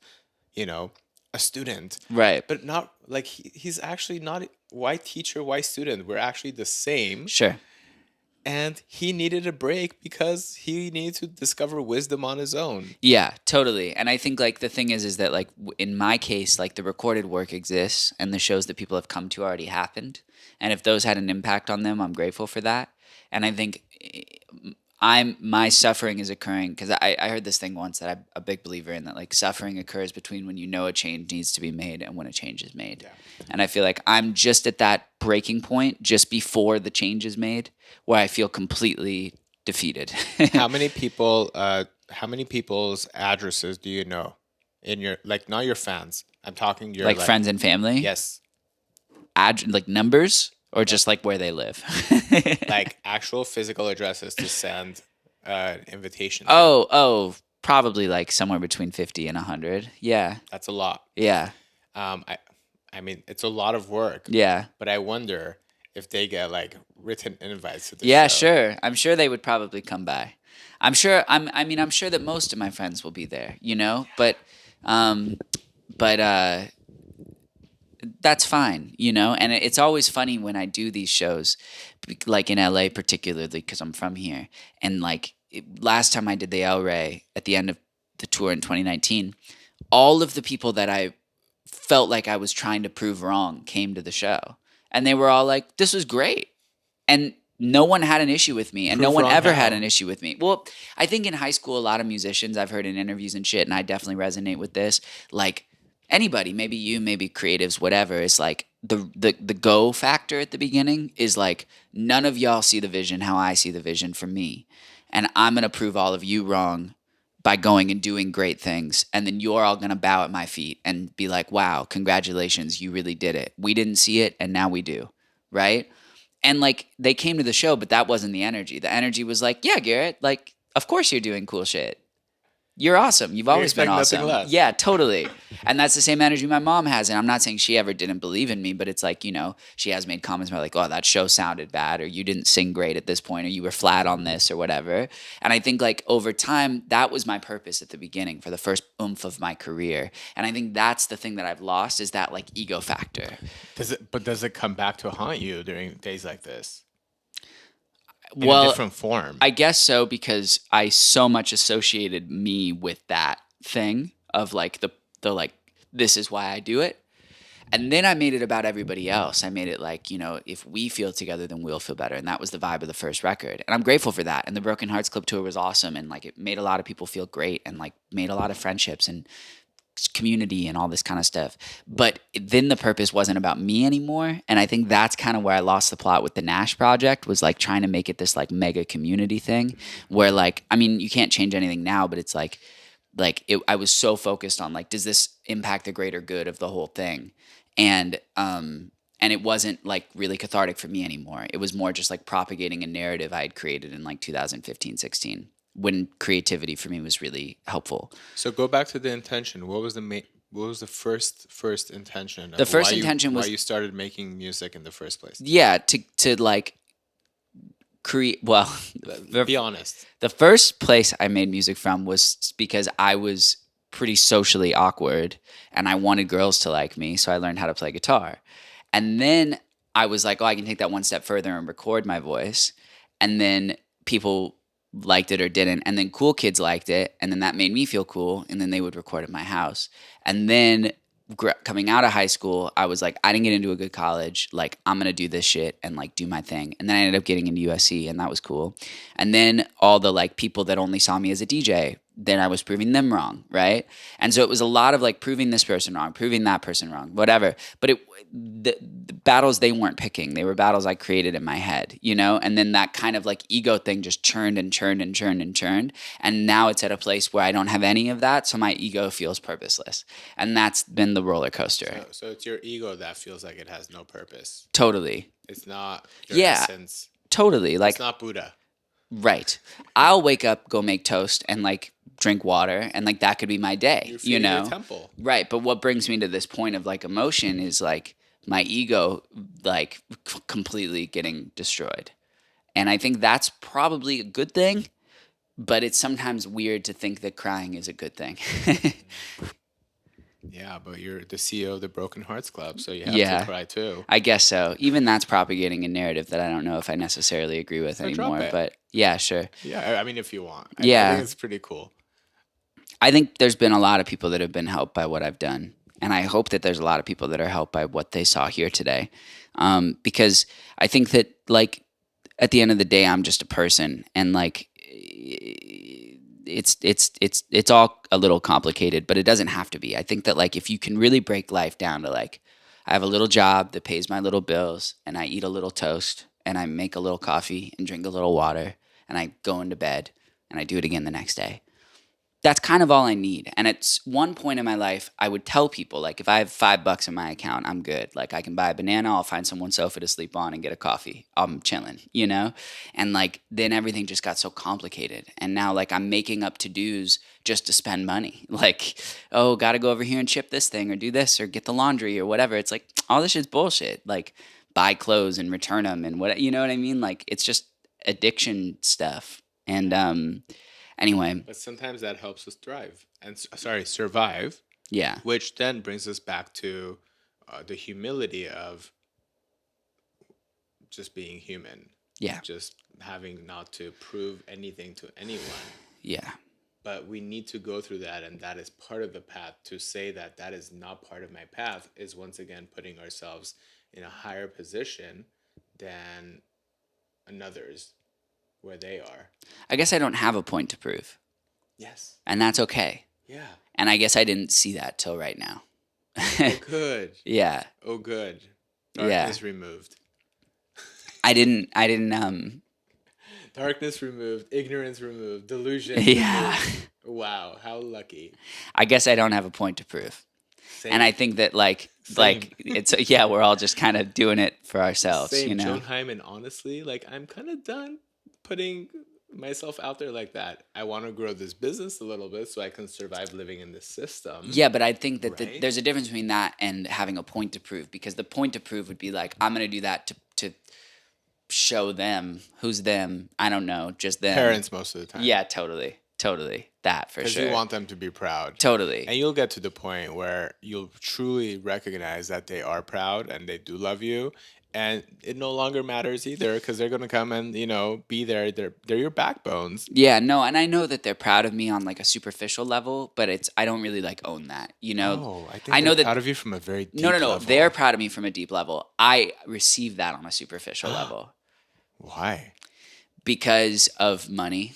a student. Right. But not like he's actually not why teacher, why student. We're actually the same. Sure. And he needed a break because he needed to discover wisdom on his own. Yeah, totally. And I think like the thing is that like in my case, like the recorded work exists and the shows that people have come to already happened. And if those had an impact on them, I'm grateful for that. And I think my suffering is occurring because I heard this thing once that I'm a big believer in, that like suffering occurs between when you know a change needs to be made and when a change is made. Yeah. And I feel like I'm just at that breaking point just before the change is made where I feel completely defeated. How many people? How many people's addresses do you know in your, like, not your fans? I'm talking your Like friends and family? Yes, Like numbers or just like where they live? like actual physical addresses to send an invitation. To. Oh, probably like somewhere between 50 and 100. Yeah. That's a lot. Yeah. I mean, it's a lot of work. Yeah. But I wonder if they get like written invites to the Yeah, show. sure. I'm sure they would probably come by. I'm sure. I'm sure that most of my friends will be there. You know, but that's fine. You know, and it's always funny when I do these shows, like in LA particularly because I'm from here, and like last time I did the El Rey at the end of the tour in 2019, all of the people that I felt like I was trying to prove wrong came to the show, and they were all like, "This was great." And no one had an issue with me, and no Prove one wrong ever how? had an issue with me. Well, I think in high school, a lot of musicians I've heard in interviews and shit, and I definitely resonate with this. Like anybody, maybe you, maybe creatives, whatever. It's like the go factor at the beginning is like none of y'all see the vision how I see the vision for me, and I'm gonna prove all of you wrong by going and doing great things, and then you're all gonna bow at my feet and be like, "Wow, congratulations, you really did it. We didn't see it, and now we do." Right? And like they came to the show, but that wasn't the energy. The energy was like, yeah, Garrett, like, of course you're doing cool shit. You're awesome. You've always been expect nothing awesome. less. Yeah, totally. And that's the same energy my mom has. And I'm not saying she ever didn't believe in me, but it's like, you know, she has made comments about like, oh, that show sounded bad, or you didn't sing great at this point, or you were flat on this, or whatever. And I think like over time, that was my purpose at the beginning for the first oomph of my career. And I think that's the thing that I've lost is that like ego factor. Does it come back to haunt you during days like this? In a Well, different form. I guess so, because I so much associated me with that thing of like the like this is why I do it. And then I made it about everybody else. I made it like, you know, if we feel together, then we'll feel better. And that was the vibe of the first record. And I'm grateful for that. And the Broken Hearts Club tour was awesome. And like it made a lot of people feel great and like made a lot of friendships and community and all this kind of stuff. But then the purpose wasn't about me anymore. And I think that's kind of where I lost the plot with the Gnash project, was like trying to make it this like mega community thing where like, I mean, you can't change anything now, but it's like I was so focused on like, does this impact the greater good of the whole thing? And it wasn't like really cathartic for me anymore. It was more just like propagating a narrative I had created in like 2015, 16, when creativity for me was really helpful. So go back to the intention. What was the first intention? The first intention was why you started making music in the first place. Yeah, to like create. Well, Be honest. the first place I made music from was because I was pretty socially awkward and I wanted girls to like me, so I learned how to play guitar. And then I was like, oh, I can take that one step further and record my voice. And then people liked it or didn't. And then cool kids liked it. And then that made me feel cool. And then they would record at my house. And then coming out of high school, I was like, I didn't get into a good college. Like, I'm going to do this shit and like do my thing. And then I ended up getting into USC, and that was cool. And then all the like people that only saw me as a DJ, then I was proving them wrong, right? And so it was a lot of like proving this person wrong, proving that person wrong, whatever. But the battles they weren't picking. They were battles I created in my head, you know? And then that kind of like ego thing just churned and churned and churned and churned. And now it's at a place where I don't have any of that, so my ego feels purposeless. And that's been the roller coaster. So it's your ego that feels like it has no purpose. Totally. It's not your Yeah. essence. Totally. Like, It's not Buddha. right. I'll wake up, go make toast, and like drink water, and like that could be my day, You're you feeding know? your temple. Right. But what brings me to this point of like emotion is like my ego like completely getting destroyed. And I think that's probably a good thing, but it's sometimes weird to think that crying is a good thing. Yeah, but you're the CEO of the Broken Hearts Club, so you have Yeah. to cry too. I guess so. Even that's propagating a narrative that I don't know if I necessarily agree with So drop anymore. it. But yeah, sure. Yeah, I mean, if you want. I Yeah. think it's pretty cool. I think there's been a lot of people that have been helped by what I've done. And I hope that there's a lot of people that are helped by what they saw here today. Because I think that, like, at the end of the day, I'm just a person. And, like, it's all a little complicated, but it doesn't have to be. I think that like if you can really break life down to like I have a little job that pays my little bills and I eat a little toast and I make a little coffee and drink a little water and I go into bed and I do it again the next day. That's kind of all I need. And at one point in my life, I would tell people, like, if I have $5 in my account, I'm good. Like, I can buy a banana, I'll find someone sofa to sleep on and get a coffee. I'm chilling, you know? And, like, then everything just got so complicated. And now, like, I'm making up to-dos just to spend money. Like, oh, got to go over here and ship this thing or do this or get the laundry or whatever. It's like, all this shit's bullshit. Like, buy clothes and return them and what, you know what I mean? Like, it's just addiction stuff. And, anyway, But sometimes that helps us thrive and survive, yeah, which then brings us back to the humility of just being human, yeah, just having not to prove anything to anyone. yeah, But we need to go through that, and that is part of the path. To say that that is not part of my path is once again putting ourselves in a higher position than another's where they are. I guess I don't have a point to prove, Yes. and that's okay. Yeah. And I guess I didn't see that till right now. Oh, good. Yeah, Oh, good. Yeah. Darkness removed. I didn't. Darkness removed. Ignorance removed. Delusion Yeah. removed. Wow. How lucky. I guess I don't have a point to prove, Same. and I think that like it's yeah, we're all just kind of doing it for ourselves, Same. you know. Joan Hyman, honestly, like I'm kind of done putting myself out there like that. I want to grow this business a little bit so I can survive living in this system. Yeah, but I think that Right? there's a difference between that and having a point to prove, because the point to prove would be like, I'm going to do that to show them. Who's them? I don't know, just them. Parents most of the time. Yeah, totally. That for Because sure. you want them to be proud. Totally. And you'll get to the point where you'll truly recognize that they are proud and they do love you. And it no longer matters either because they're going to come and, be there. They're your backbones. Yeah, no, and I know that they're proud of me on like a superficial level, but I don't really like own that, you know. Oh, I think I know they're that proud of you from a very deep no, level. they're proud of me from a deep level. I receive that on a superficial level Why? because of money.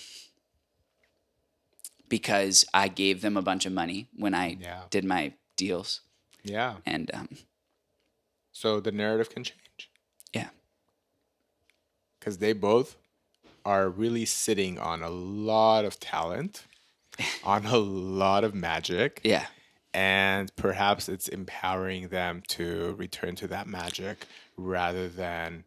Because I gave them a bunch of money when I did my deals, Yeah. and So the narrative can change. yeah, Because they both are really sitting on a lot of talent, on a lot of magic. yeah, And perhaps it's empowering them to return to that magic rather than,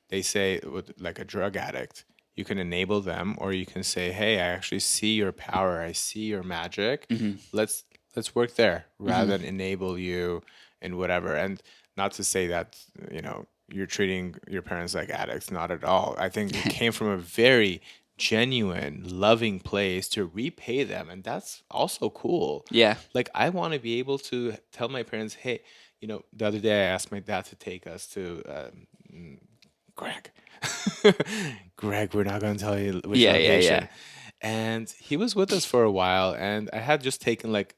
they say with like a drug addict, you can enable them or you can say, hey, I actually see your power. I see your magic. Mm-hmm. Let's work there rather than enable you in whatever. And not to say that, you're treating your parents like addicts. Not at all. I think it came from a very genuine, loving place to repay them. And that's also cool. yeah, Like, I want to be able to tell my parents, hey, the other day I asked my dad to take us to Greg. Greg, we're not going to tell you which location. yeah. And he was with us for a while, and I had just taken like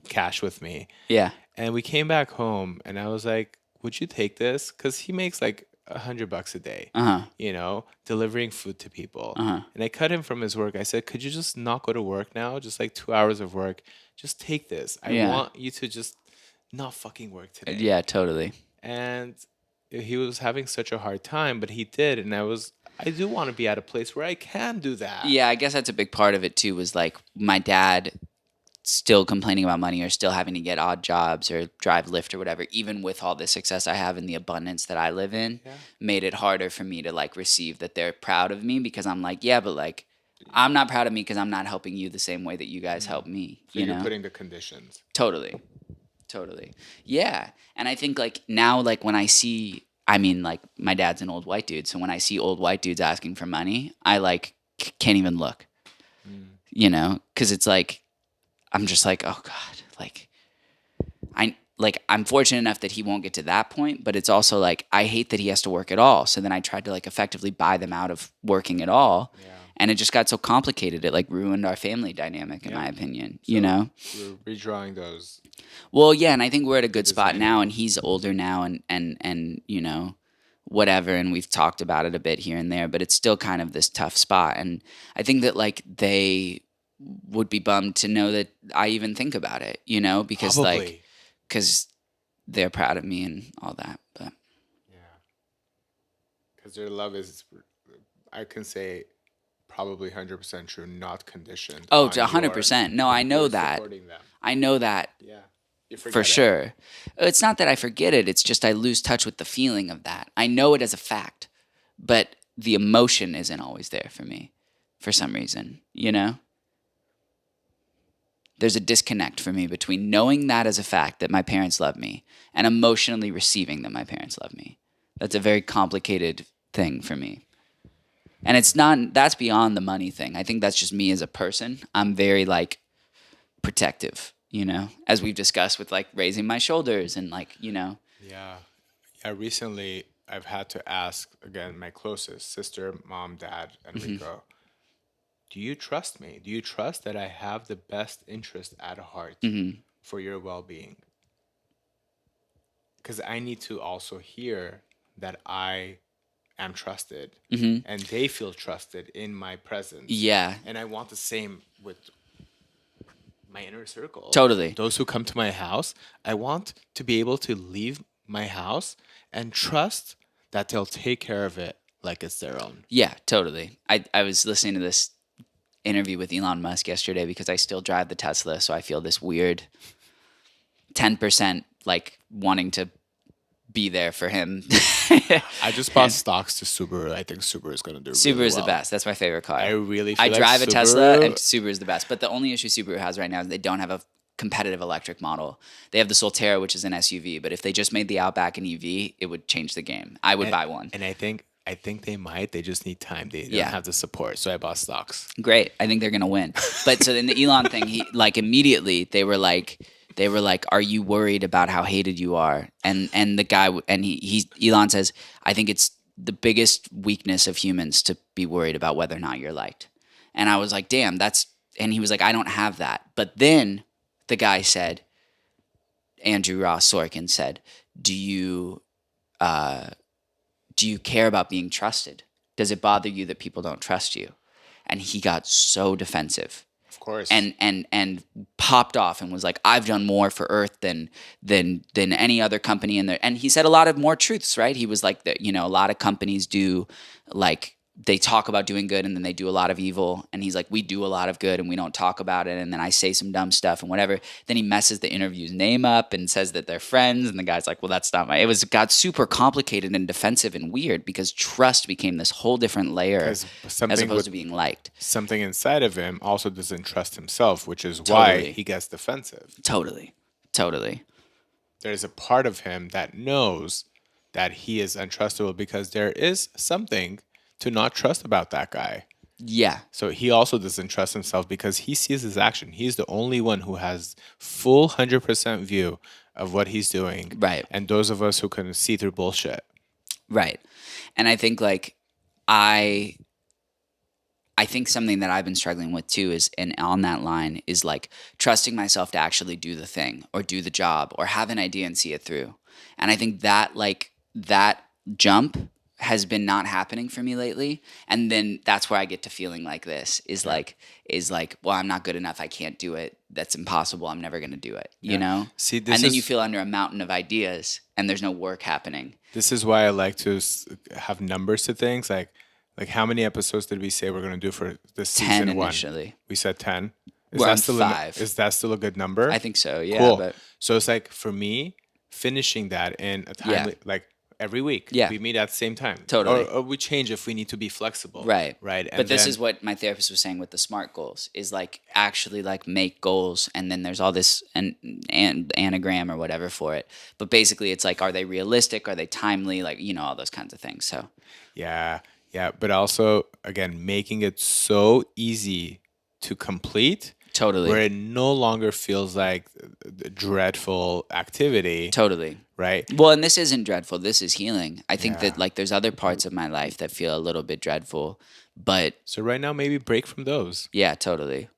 cash with me. Yeah. And we came back home, and I was like, would you take this? Because he makes like $100 a day, delivering food to people. And I cut him from his work. I said, could you just not go to work now? Just like 2 hours of work. Just take this. I want you to just not fucking work today. Yeah, totally. And he was having such a hard time, but he did. And I do want to be at a place where I can do that. Yeah, I guess that's a big part of it too, was like my dad still complaining about money or still having to get odd jobs or drive Lyft or whatever, even with all the success I have and the abundance that I live in, made it harder for me to like receive that they're proud of me, because I'm like, yeah, but like I'm not proud of me because I'm not helping you the same way that you guys help me. So you're putting the conditions. Totally. Yeah. And I think like now, like when I see, I mean, like my dad's an old white dude. So when I see old white dudes asking for money, I like can't even look, cause it's like, I'm just like, oh God, I'm fortunate enough that he won't get to that point, but it's also like, I hate that he has to work at all. So then I tried to like effectively buy them out of working at all. Yeah. And it just got so complicated. It like ruined our family dynamic, in my opinion, So we're redrawing those. Well, yeah. And I think we're at a good spot now, and he's older now, and whatever, and we've talked about it a bit here and there, but it's still kind of this tough spot. And I think that like they would be bummed to know that I even think about it, you know, because Probably. because they're proud of me and all that. But Yeah. Because their love is, I can say, probably 100% true, not conditioned oh, on to 100%. No, I know your that. supporting them. I know that Yeah. You forget for it. sure. It's not that I forget it. It's just I lose touch with the feeling of that. I know it as a fact, but the emotion isn't always there for me for some reason, you know? There's a disconnect for me between knowing that as a fact that my parents love me and emotionally receiving that my parents love me. That's a very complicated thing for me. And it's not, that's beyond the money thing. I think that's just me as a person. I'm very like protective, you know, as we've discussed with like raising my shoulders and like, you know. Yeah. Yeah. Recently, I've had to ask, again, my closest sister, mom, dad, Enrico, do you trust me? Do you trust that I have the best interest at heart for your well being? Because I need to also hear that I am trusted and they feel trusted in my presence. Yeah, And I want the same with my inner circle. totally. Those who come to my house, I want to be able to leave my house and trust that they'll take care of it like it's their own. Yeah, totally. I was listening to this interview with Elon Musk yesterday because I still drive the Tesla, so I feel this weird 10% like wanting to be there for him. I just bought stocks to Subaru. I think Subaru is going to do Subaru really is well. the best. That's my favorite car. I really feel I like drive a Tesla, and Subaru- Subaru is the best. But the only issue Subaru has right now is they don't have a competitive electric model. They have the Solterra, which is an SUV, but if they just made the Outback an EV, it would change the game. I would buy one. And I think they might. They just need time. They don't Yeah. have the support. So I bought stocks. Great. I think they're gonna win. But so in the Elon thing, he like immediately they were like, "Are you worried about how hated you are?" And the guy and he Elon says, "I think it's the biggest weakness of humans to be worried about whether or not you're liked." And I was like, "Damn, that's." And he was like, "I don't have that." But then the guy said, Andrew Ross Sorkin said, "Do you care about being trusted? Does it bother you that people don't trust you?" And he got so defensive Of course. and popped off and was like, "I've done more for Earth than any other company in there." And he said a lot of more truths, right? He was like that, you know, a lot of companies do like they talk about doing good and then they do a lot of evil. And he's like, "We do a lot of good and we don't talk about it." And then I say some dumb stuff and whatever. Then he messes the interview's name up and says that they're friends. And the guy's like, "Well, that's not my." It got super complicated and defensive and weird because trust became this whole different layer as something opposed with- to being liked. Something inside of him also doesn't trust himself, which is Totally. why he gets defensive. Totally. There's a part of him that knows that he is untrustable because there is something to not trust about that guy. Yeah. So he also doesn't trust himself because he sees his action. He's the only one who has full 100% view of what he's doing. Right. And those of us who can see through bullshit. Right. And I think like I think something that I've been struggling with too is, and on that line is like trusting myself to actually do the thing or do the job or have an idea and see it through. And I think that like that jump has been not happening for me lately. And then that's where I get to feeling like this is like, well, I'm not good enough. I can't do it. That's impossible. I'm never going to do it, you know? See, and then you feel under a mountain of ideas and there's no work happening. This is why I like to have numbers to things. Like how many episodes did we say we're going to do for this 10 season one? initially. We said 10. Is We're that on still 5. Is that still a good number? I think so. Yeah. Cool. But So it's like for me, finishing that in a timely, like every week. Yeah. We meet at the same time. Totally. Or we change if we need to be flexible. Right. Right. But this is what my therapist was saying with the SMART goals is like actually like make goals and then there's all this and anagram or whatever for it. But basically it's like, are they realistic? Are they timely? Like, you know, all those kinds of things. So Yeah. Yeah. But also, again, making it so easy to complete. totally. Where it no longer feels like a dreadful activity. Totally. Right. Well, and this isn't dreadful. This is healing. I think Yeah. that like there's other parts of my life that feel a little bit dreadful, but So right now, maybe break from those. yeah, totally.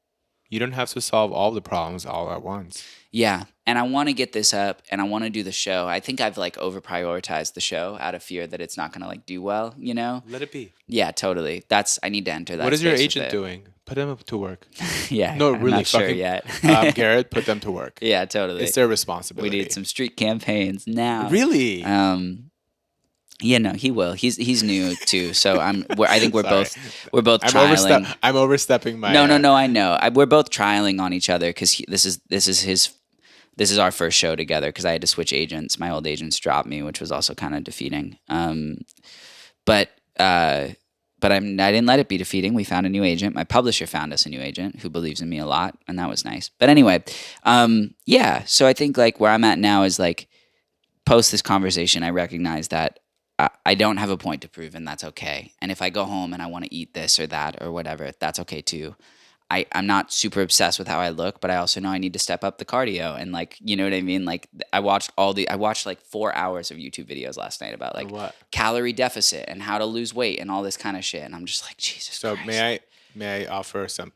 You don't have to solve all the problems all at once. Yeah. And I want to get this up and I want to do the show. I think I've like over prioritized the show out of fear that it's not going to like do well, you know? Let it be. Yeah, totally. I need to enter that. What is your space with agent it. doing? Put them to work. Yeah. No, I'm really, not sure fucking yet. Garrett, put them to work. Yeah, totally. It's their We responsibility. need some street campaigns now. Really? Yeah, no, he will. He's new too, so I think we're Sorry. both trialing. I'm overstepping my. No, I know. We're both trialing on each other because this is our first show together because I had to switch agents. My old agents dropped me, which was also kind of defeating. But I didn't let it be defeating. We found a new agent. My publisher found us a new agent who believes in me a lot, and that was nice. But anyway, yeah. So I think like where I'm at now is like post this conversation, I recognize that I don't have a point to prove, and that's okay. And if I go home and I want to eat this or that or whatever, that's okay too. I'm not super obsessed with how I look, but I also know I need to step up the cardio and like, you know what I mean? Like I watched like 4 hours of YouTube videos last night about like what? calorie deficit and how to lose weight and all this kind of shit. And I'm just like, Jesus So Christ. may I offer some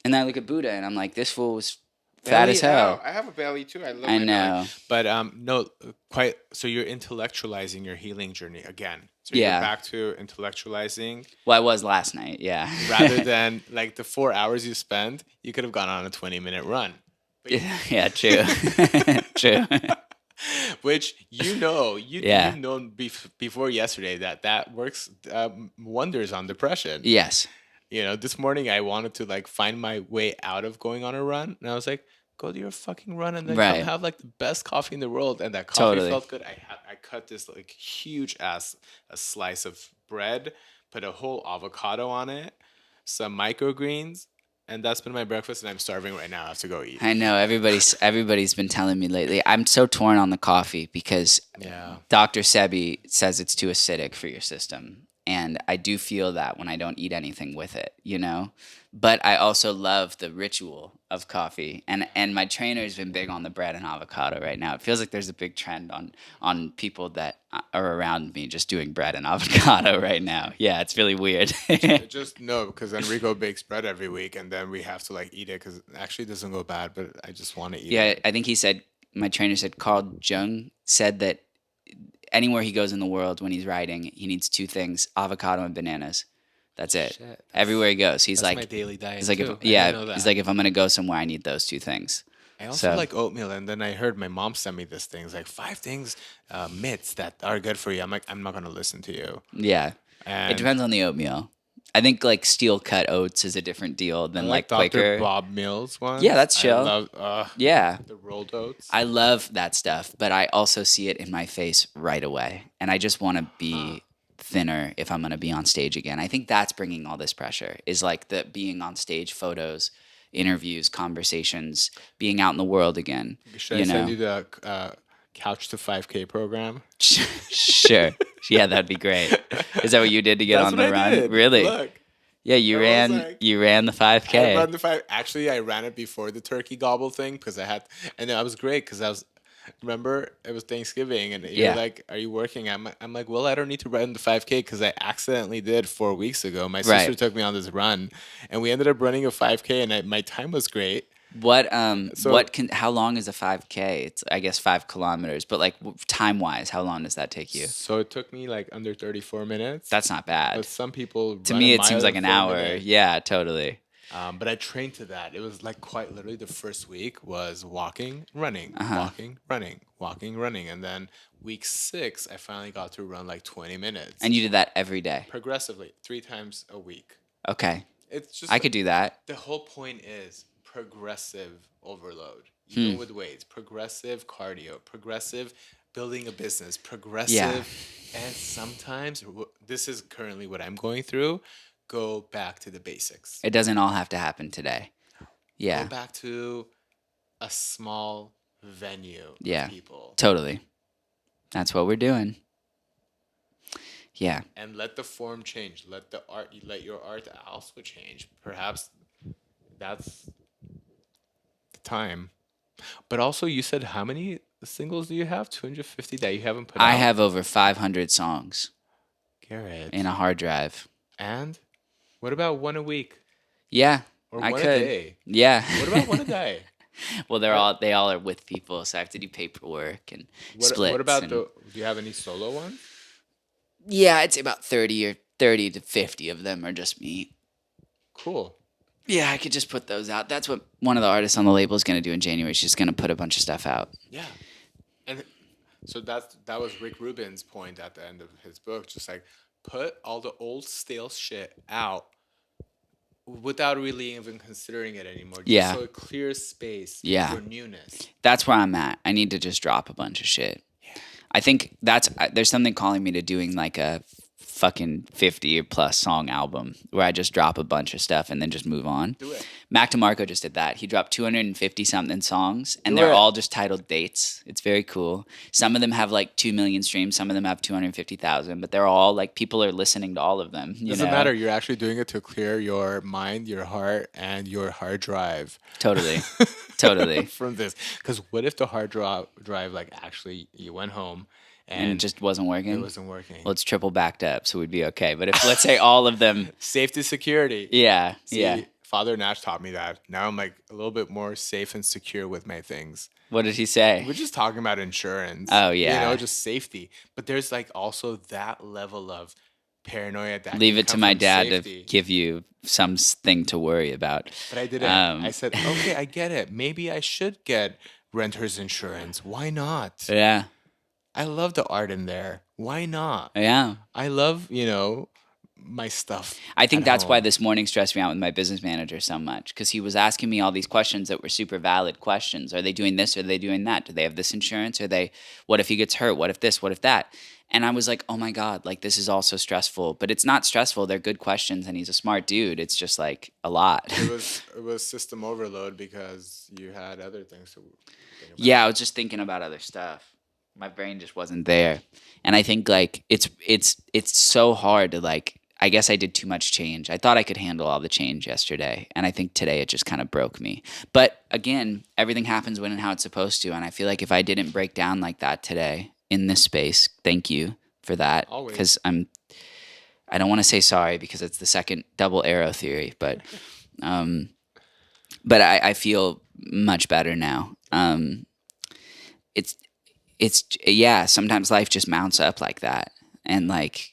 And then I look at Buddha and I'm like, this fool was fat as belly? hell. I have a belly too. I love I my know. belly. But no, quite. So you're intellectualizing your healing journey again. So Yeah. you're back to intellectualizing Well, I was last night. Yeah. rather than like the 4 hours you spend. You could have gone on a 20-minute run. But Yeah, true. True. which you know Yeah. you've known before yesterday that works wonders on depression. Yes. You know, this morning I wanted to like find my way out of going on a run, and I was like, go to your fucking run and then Right. come have like the best coffee in the world. And that coffee Totally. felt good. I cut this like huge ass a slice of bread, put a whole avocado on it, some microgreens, and that's been my breakfast. And I'm starving right now. I have to go eat. I know everybody's been telling me lately. I'm so torn on the coffee because Yeah. Dr. Sebi says it's too acidic for your system. And I do feel that when I don't eat anything with it, you know? But I also love the ritual of coffee. And my trainer's been big on the bread and avocado right now. It feels like there's a big trend on people that are around me just doing bread and avocado right now. Yeah, it's really weird. Just no, because Enrico bakes bread every week, and then we have to like eat it because actually it doesn't go bad, but I just want to eat Yeah, it. I think my trainer said, Carl Jung said that anywhere he goes in the world when he's riding, he needs 2 things: avocado and bananas. That's it. Shit, that's- Everywhere he goes, he's That's like, my daily diet he's like, too. if, I didn't yeah, know that. he's like, if I'm gonna go somewhere, I need those 2 things. I also So- like oatmeal, and then I heard my mom send me this thing. It's like 5 things, myths that are good for you. I'm like, I'm not gonna listen to you. Yeah, And it depends on the oatmeal. I think like steel cut oats is a different deal I than like like Dr. Quaker. Bob Mills one. Yeah, that's chill. I love Yeah, the rolled oats. I love that stuff, but I also see it in my face right away, and I just want to be thinner if I'm going to be on stage again. I think that's bringing all this pressure, is like the being on stage, photos, interviews, conversations, being out in the world again. Should you I send know? you the Couch to 5K program? Sure. Yeah, that'd be great. Is that what you did to get That's on what the I run? did. Really? Look, Yeah, you I was ran like- you ran the I 5K. ran the 5. Actually, I ran it before the turkey gobble thing because I had, and it was great because I was. Remember, it was Thanksgiving, and you're Yeah. like, "Are you working?" I'm like, "Well, I don't need to run the 5K because I accidentally did 4 weeks ago. My sister Right. took me on this run, and we ended up running a 5K, and my time was great. So- How long is a 5K? It's I guess 5 kilometers, but like time wise, how long does that take you? So it took me like under 34 minutes. That's not bad. But some people To run me, a it seems mile like in an 4 hour. minutes. Yeah, totally. But I trained to that. It was like quite literally the first week was walking, running, Uh-huh. walking, running, walking, running, and then week 6 I finally got to run like 20 minutes. And you did that every day. progressively 3 times a week. Okay, It's just I could do that. the whole point is progressive overload. Hmm. Even with weights, progressive cardio, progressive building a business, progressive, and sometimes this is currently what I'm going through. Go back to the basics. It doesn't all have to happen today. Yeah, Go back to a small venue Yeah. of people totally. That's what we're doing. Yeah, and let the form change. Let your art also change. Perhaps that's the time. But also, you said how many singles do you have? 250 that you haven't put out? I have over 500 songs Garrett. in a hard drive. And what about one a week? Yeah, Or I one a could. day. Yeah. What about one a day? Well, I- they all are with people, so I have to do paperwork and what splits about and the? Do you have any solo ones? yeah, I'd say about 30 to 50 of them are just me. Cool. Yeah, I could just put those out. That's what one of the artists on the label is going to do in January. She's going to put a bunch of stuff out. Yeah, and so that was Rick Rubin's point at the end of his book. Just like put all the old stale shit out without really even considering it anymore. Just Yeah. so it clears space Yeah. for newness. That's where I'm at. I need to just drop a bunch of shit. Yeah. I think there's something calling me to doing like a fucking 50 plus song album where I just drop a bunch of stuff and then just move on. Do it. Mac DeMarco just did that. He dropped 250 something songs and Do they're it. all just titled dates. It's very cool. Some of them have like 2 million streams, some of them have 250,000, but they're all like people are listening to all of them. Doesn't matter. You're actually doing it to clear your mind, your heart, and your hard drive. Totally. Totally. From this, because what if the hard drive like actually you went home And it just wasn't working. it wasn't working? Well, it's triple backed up, so we'd be okay. But if let's say all of them, Safety, security. yeah, See, yeah. Father Nash taught me that. Now I'm like a little bit more safe and secure with my things. What did he say? We're just talking about insurance. Oh, yeah. You know, just safety. But there's like also that level of paranoia that Leave can it to come my from dad safety. to give you something to worry about. But I didn't. I said, okay, I get it. Maybe I should get renter's insurance. Why not? Yeah, I love the art in there. Why not? yeah. I love, my stuff. I think at that's why home. this morning stressed me out with my business manager so much because he was asking me all these questions that were super valid questions. Are they doing this? Are they doing that? Do they have this insurance? Are they? What if he gets hurt? What if this? What if that? And I was like, oh my God, like this is all so stressful. But it's not stressful. They're good questions, and he's a smart dude. It's just like a lot. It was system overload because you had other things to think about. Yeah, I was just thinking about other stuff. My brain just wasn't there. And I think like it's so hard to like I guess I did too much change. I thought I could handle all the change yesterday, and I think today it just kind of broke me. But again, everything happens when and how it's supposed to, and I feel like if I didn't break down like that today in this space, thank you for that Always. because I don't want to say sorry because it's the second double arrow theory, but I feel much better now. It's yeah, sometimes life just mounts up like that, and like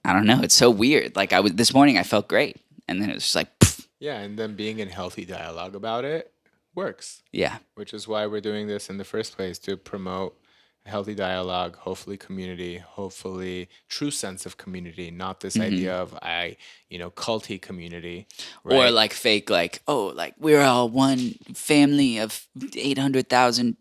I don't know, it's so weird. Like this morning I felt great, and then it was just like pff, Yeah, and then being in healthy dialogue about it works, yeah, which is why we're doing this in the first place, to promote a healthy dialogue, hopefully community, hopefully true sense of community, not this idea of culty community. or Right? like fake like oh like we're all one family of 800,000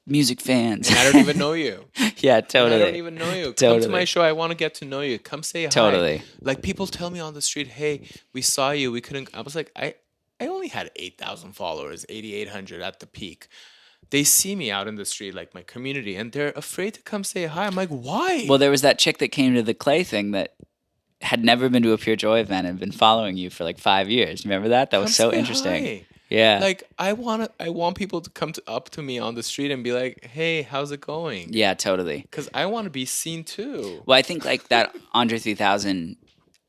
music fans. And I don't even know you. Yeah, And totally. I don't even know you. Come to Totally. my show. I want to get to know you. Come say hi. Totally. Like people tell me on the street, hey, we saw you. We couldn't. I was like, I only had 8,000 followers, 8,800 at the peak. They see me out in the street, like my community, and they're afraid to come say hi. I'm like, why? Well, there was that chick that came to the Clay thing that had never been to a Pure Joy event and been following you for like 5 years. Remember that? That was Come so say interesting. hi. Yeah. Like I want people to come up to me on the street and be like, hey, how's it going? Yeah, totally. Because I want to be seen too. Well, I think like that Andre 3000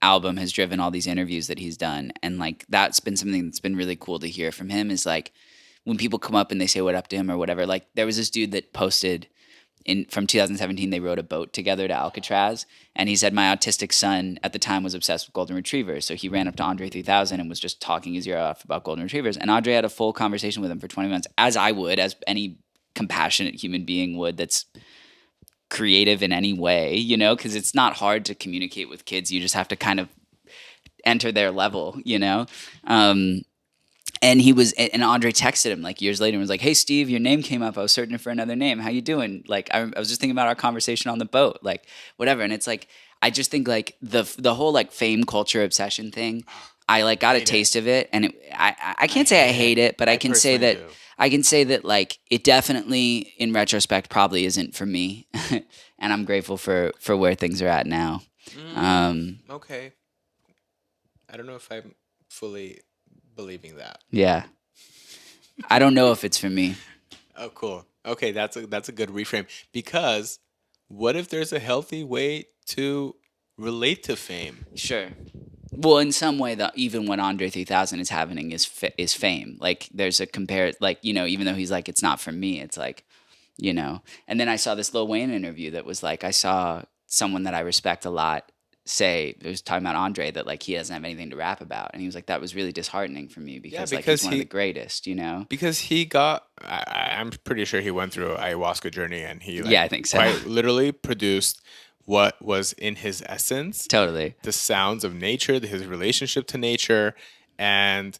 album has driven all these interviews that he's done, and like that's been something that's been really cool to hear from him. Is like when people come up and they say what up to him or whatever. Like there was this dude that posted from 2017. They rode a boat together to Alcatraz, and he said my autistic son at the time was obsessed with golden retrievers, so he ran up to Andre 3000 and was just talking his ear off about golden retrievers. And Andre had a full conversation with him for 20 minutes, as I would, as any compassionate human being would. That's creative in any way, because it's not hard to communicate with kids. You just have to kind of enter their level, and Andre texted him like years later and was like, hey, Steve, your name came up. I was searching for another name. How you doing? Like, I was just thinking about our conversation on the boat, like whatever. And it's like, I just think like the whole like fame culture obsession thing, I like got a taste of it. And I can't say I hate it, but I can say that I can say that like it definitely in retrospect probably isn't for me. And I'm grateful for where things are at now. Okay. I don't know if I'm fully believing that. Yeah. I don't know if it's for me. Oh, cool. Okay, that's a good reframe. Because what if there's a healthy way to relate to fame? Sure. Well, in some way, even what Andre 3000 is happening is fame. Like there's a like, you know, even though he's like, it's not for me, it's like, you know. And then I saw this Lil Wayne interview that was like, I saw someone that I respect a lot say, it was talking about Andre, that like he doesn't have anything to rap about. And he was like, that was really disheartening for me because like he's one of the greatest, you know? Because he got, I'm pretty sure he went through ayahuasca journey, and he like Yeah, I think so. quite literally produced what was in his essence. Totally. The sounds of nature, his relationship to nature. And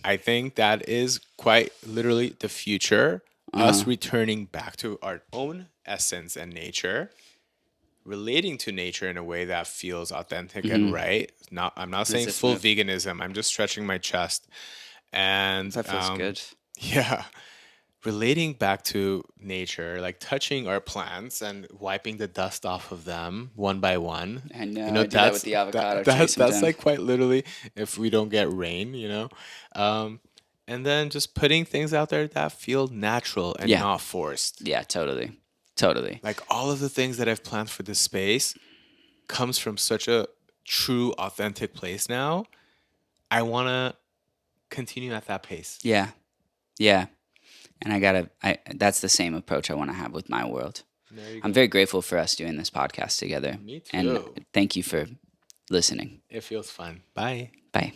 I think that is quite literally the future. Us returning back to our own essence and nature, relating to nature in a way that feels authentic and right. I'm not saying full veganism. I'm just stretching my chest. And That feels good. Yeah. Relating back to nature, like touching our plants and wiping the dust off of them one by one. I know, I do that with the avocado tree That's sometimes. like quite literally if we don't get rain, you know? And then just putting things out there that feel natural and not forced. Yeah, totally. Totally. Like all of the things that I've planned for this space comes from such a true, authentic place now. I want to continue at that pace. Yeah. Yeah. And that's the same approach I want to have with my world. I'm very grateful for us doing this podcast together. Me too. And thank you for listening. It feels fun. Bye. Bye.